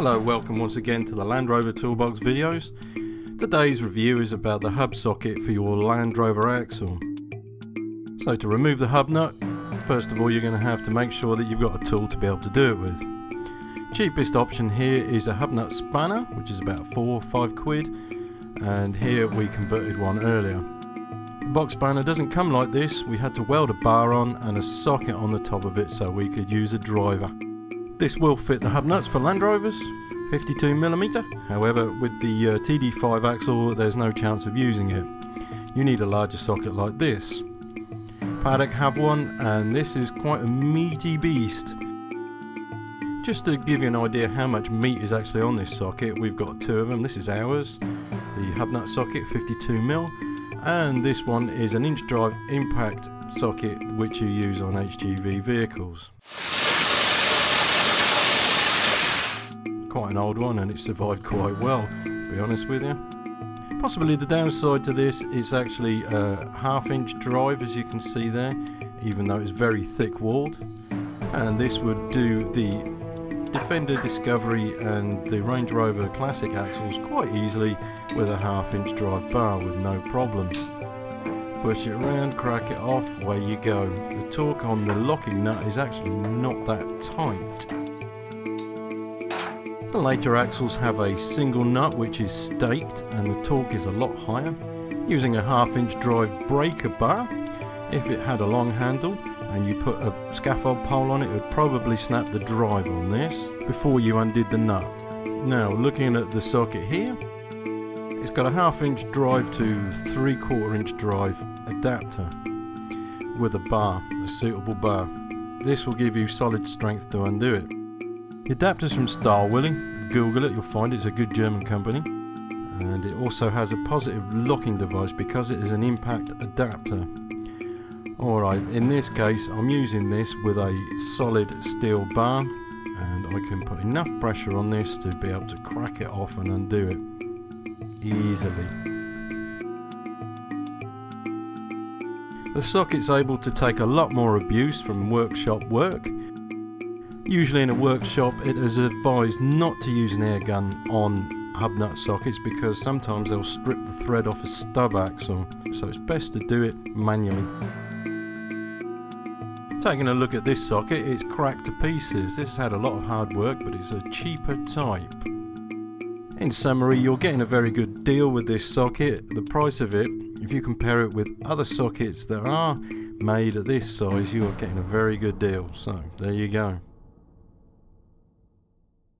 Hello, welcome once again to the Land Rover Toolbox videos. Today's review is about the hub socket for your Land Rover axle. So to remove the hub nut, first of all you're going to have to make sure that you've got a tool to be able to do it with. Cheapest option here is a hub nut spanner, which is about 4 or 5 quid, and here we converted one earlier. The box spanner doesn't come like this. We had to weld a bar on and a socket on the top of it so we could use a driver. This will fit the hub nuts for Land Rovers, 52mm. However, with the TD5 axle there's no chance of using it. You need a larger socket like this. Paddock have one, and this is quite a meaty beast. Just to give you an idea how much meat is actually on this socket, we've got two of them. This is ours, the hub nut socket, 52mm, and this one is an inch drive impact socket which you use on HGV vehicles. Quite an old one, and it survived quite well, to be honest with you. Possibly the downside to this is actually a half-inch drive, as you can see there, even though it's very thick walled. And this would do the Defender Discovery and the Range Rover Classic axles quite easily with a half-inch drive bar with no problem. Push it around, crack it off, away you go. The torque on the locking nut is actually not that tight. The later axles have a single nut which is staked, and the torque is a lot higher. Using a half-inch drive breaker bar, if it had a long handle and you put a scaffold pole on it, it would probably snap the drive on this before you undid the nut. Now looking at the socket here, it's got a half-inch drive to 3/4 inch drive adapter with a bar, a suitable bar. This will give you solid strength to undo it. The adapter's from Star Willing. Google it, you'll find it's a good German company. And it also has a positive locking device because it is an impact adapter. Alright, in this case I'm using this with a solid steel bar, and I can put enough pressure on this to be able to crack it off and undo it easily. The socket's able to take a lot more abuse from workshop work. Usually in a workshop it is advised not to use an air gun on hub nut sockets because sometimes they'll strip the thread off a stub axle, so it's best to do it manually. Taking a look at this socket, it's cracked to pieces. This has had a lot of hard work, but it's a cheaper type. In summary, you're getting a very good deal with this socket. The price of it, if you compare it with other sockets that are made at this size, you are getting a very good deal. So there you go.